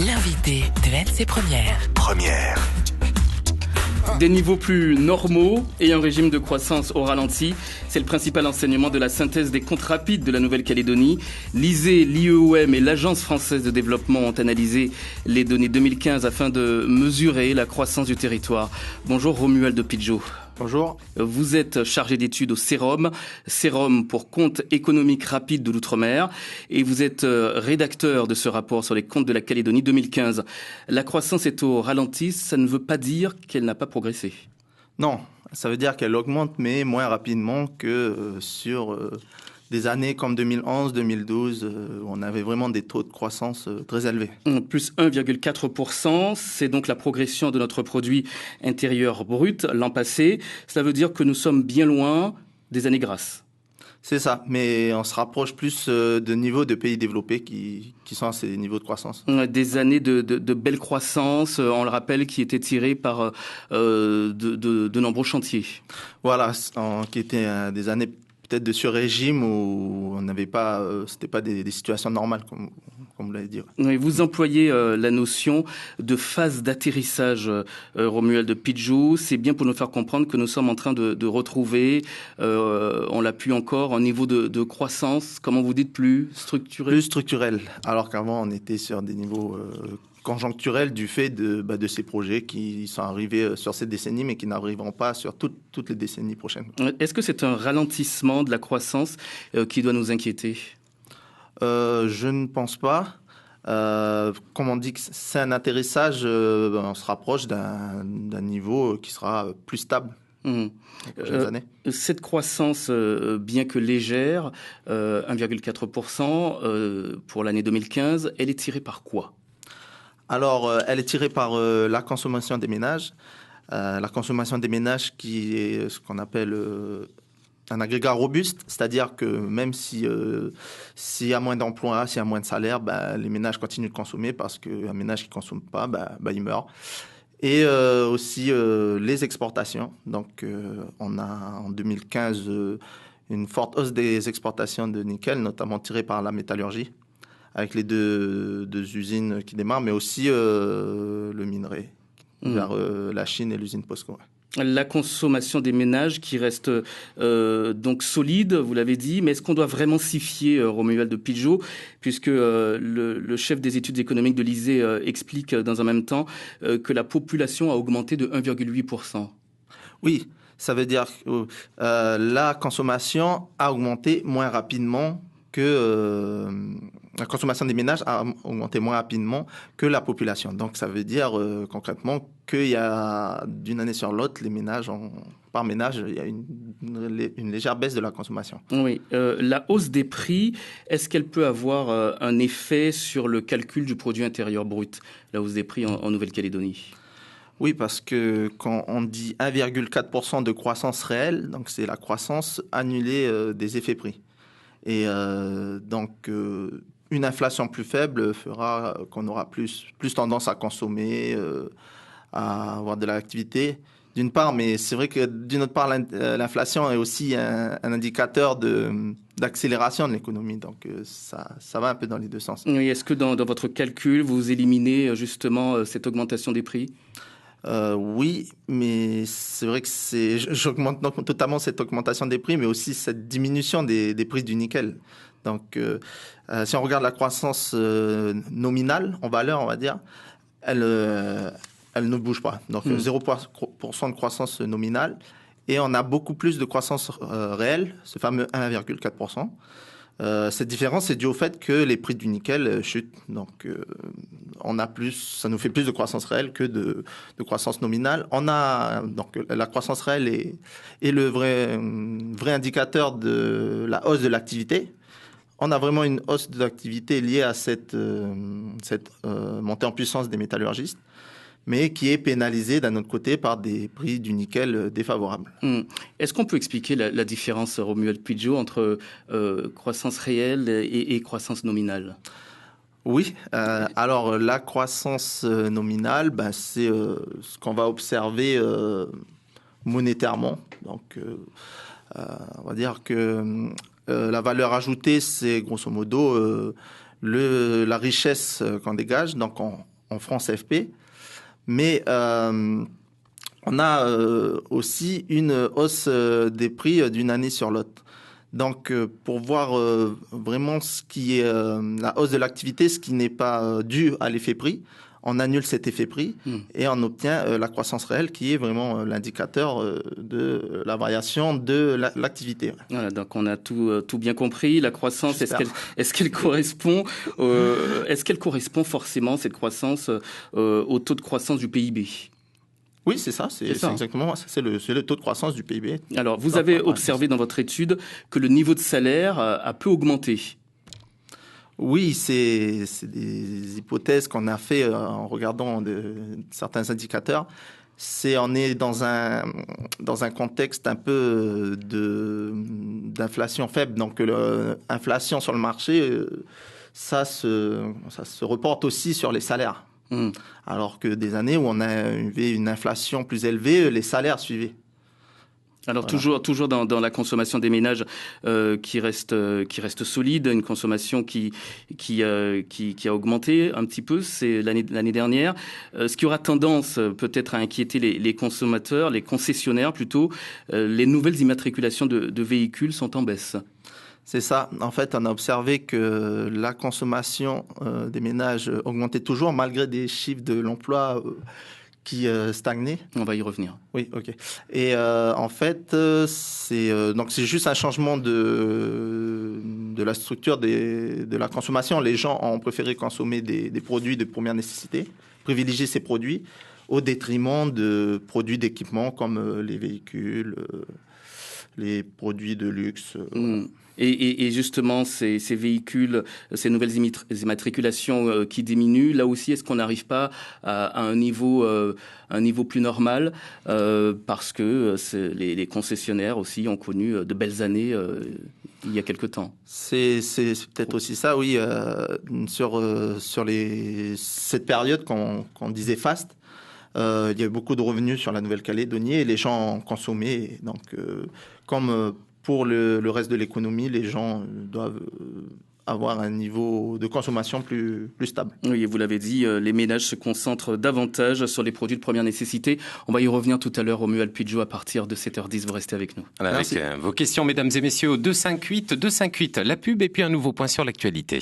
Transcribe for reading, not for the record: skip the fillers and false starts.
L'invité de NC Première. Des niveaux plus normaux et un régime de croissance au ralenti, c'est le principal enseignement de la synthèse des comptes rapides de la Nouvelle-Calédonie. L'ISEE, l'IEOM et l'Agence française de développement ont analysé les données 2015 afin de mesurer la croissance du territoire. Bonjour Romuald Pidgeot. Bonjour. Vous êtes chargé d'études au CEROM pour compte économique rapide de l'outre-mer, et vous êtes rédacteur de ce rapport sur les comptes de la Calédonie 2015. La croissance est au ralenti, ça ne veut pas dire qu'elle n'a pas progressé. Non, ça veut dire qu'elle augmente, mais moins rapidement que sur des années comme 2011, 2012, où on avait vraiment des taux de croissance très élevés. Plus 1,4%, c'est donc la progression de notre produit intérieur brut l'an passé. Cela veut dire que nous sommes bien loin des années grasses. C'est ça, mais on se rapproche plus de niveaux de pays développés qui sont à ces niveaux de croissance. Des années de belle croissance, on le rappelle, qui étaient tirées par de nombreux chantiers. Voilà, qui étaient des années peut-être de sur-régime où on n'avait pas, c'était pas des situations normales, comme vous l'avez dit. Oui, vous employez la notion de phase d'atterrissage, Romuald Pidgeot. C'est bien pour nous faire comprendre que nous sommes en train de retrouver, on l'appuie encore, un niveau de croissance, comment vous dites, plus structurel. Plus structurel, alors qu'avant on était sur des niveaux conjoncturels du fait de ces projets qui sont arrivés sur cette décennie mais qui n'arriveront pas sur toutes les décennies prochaines. Est-ce que c'est un ralentissement de la croissance qui doit nous inquiéter ? Je ne pense pas. Comme on dit que c'est un atterrissage, on se rapproche d'un niveau qui sera plus stable. Les prochaines années. Cette croissance, bien que légère, 1,4% pour l'année 2015, elle est tirée par quoi ? Alors, elle est tirée par la consommation des ménages. La consommation des ménages qui est ce qu'on appelle un agrégat robuste, c'est-à-dire que même s'il y a moins d'emplois, s'il y a moins de salaires, les ménages continuent de consommer parce qu'un ménage qui ne consomme pas, il meurt. Et aussi les exportations. Donc, on a en 2015 une forte hausse des exportations de nickel, notamment tirée par la métallurgie, avec les deux usines qui démarrent, mais aussi le minerai vers la Chine et l'usine POSCO. La consommation des ménages qui reste donc solide, vous l'avez dit, mais est-ce qu'on doit vraiment s'y fier, Romuald Pidgeot, puisque le chef des études économiques de l'ISEE explique dans un même temps que la population a augmenté de 1,8%. Oui, ça veut dire que la consommation a augmenté moins rapidement que la consommation des ménages a augmenté moins rapidement que la population. Donc, ça veut dire concrètement qu'il y a d'une année sur l'autre, les ménages, par ménage, il y a une légère baisse de la consommation. Oui, la hausse des prix, est-ce qu'elle peut avoir un effet sur le calcul du produit intérieur brut, la hausse des prix en Nouvelle-Calédonie ? Oui, parce que quand on dit 1,4% de croissance réelle, donc c'est la croissance annulée des effets prix. Et donc, une inflation plus faible fera qu'on aura plus tendance à consommer, à avoir de l'activité, d'une part. Mais c'est vrai que d'une autre part, l'inflation est aussi un indicateur d'accélération de l'économie. Donc, ça va un peu dans les deux sens. Oui, est-ce que dans votre calcul, vous éliminez justement cette augmentation des prix ? Oui, mais c'est vrai que j'augmente totalement cette augmentation des prix, mais aussi cette diminution des prix du nickel. Donc, si on regarde la croissance nominale, en valeur, on va dire, elle ne bouge pas. Donc, 0% de croissance nominale, et on a beaucoup plus de croissance réelle, ce fameux 1,4%. Cette différence est due au fait que les prix du nickel chutent. Donc, ça nous fait plus de croissance réelle que de croissance nominale. Donc, la croissance réelle est le vrai indicateur de la hausse de l'activité. On a vraiment une hausse de l'activité liée à cette montée en puissance des métallurgistes, mais qui est pénalisée d'un autre côté par des prix du nickel défavorables. Est-ce qu'on peut expliquer la différence, Romuald Pidgeot, entre croissance réelle et croissance nominale ? Oui, alors la croissance nominale, c'est ce qu'on va observer monétairement. Donc, on va dire que la valeur ajoutée, c'est grosso modo la richesse qu'on dégage, donc en francs CFP. Mais on a aussi une hausse des prix d'une année sur l'autre. Donc, pour voir vraiment ce qui est la hausse de l'activité, ce qui n'est pas dû à l'effet prix, on annule cet effet prix et on obtient la croissance réelle qui est vraiment l'indicateur de la variation de l'activité. Voilà, donc on a tout bien compris. La croissance, est-ce qu'elle correspond forcément, cette croissance, au taux de croissance du PIB ? Oui, c'est ça, c'est exactement ça. C'est le taux de croissance du PIB. Alors, vous avez observé dans votre étude que le niveau de salaire a peu augmenté. Oui, c'est des hypothèses qu'on a fait en regardant certains indicateurs. On est dans un contexte un peu d'inflation faible. Donc, l'inflation sur le marché, ça se reporte aussi sur les salaires. Alors que des années où on avait une inflation plus élevée, les salaires suivaient. Alors voilà. toujours dans la consommation des ménages qui reste solide, une consommation qui a augmenté un petit peu, c'est l'année dernière. Ce qui aura tendance peut-être à inquiéter les consommateurs, les concessionnaires plutôt, les nouvelles immatriculations de véhicules sont en baisse. C'est ça. En fait, on a observé que la consommation des ménages augmentait toujours malgré des chiffres de l'emploi qui stagnaient. On va y revenir. Oui, ok. Et en fait, c'est juste un changement de la structure de la consommation. Les gens ont préféré consommer des produits de première nécessité, privilégier ces produits au détriment de produits d'équipement comme les véhicules, les produits de luxe. Voilà. Et justement, ces véhicules, ces nouvelles immatriculations qui diminuent, là aussi, est-ce qu'on n'arrive pas à un niveau plus normal parce que les concessionnaires aussi ont connu de belles années il y a quelque temps. C'est peut-être aussi ça, oui. Sur cette période qu'on disait faste, il y a eu beaucoup de revenus sur la Nouvelle-Calédonie et les gens ont consommé. Donc, comme pour le reste de l'économie, les gens doivent avoir un niveau de consommation plus stable. Oui, et vous l'avez dit, les ménages se concentrent davantage sur les produits de première nécessité. On va y revenir tout à l'heure au Mual Pidjo à partir de 7h10. Vous restez avec nous. Voilà, avec vos questions, mesdames et messieurs, au 258, la pub et puis un nouveau point sur l'actualité.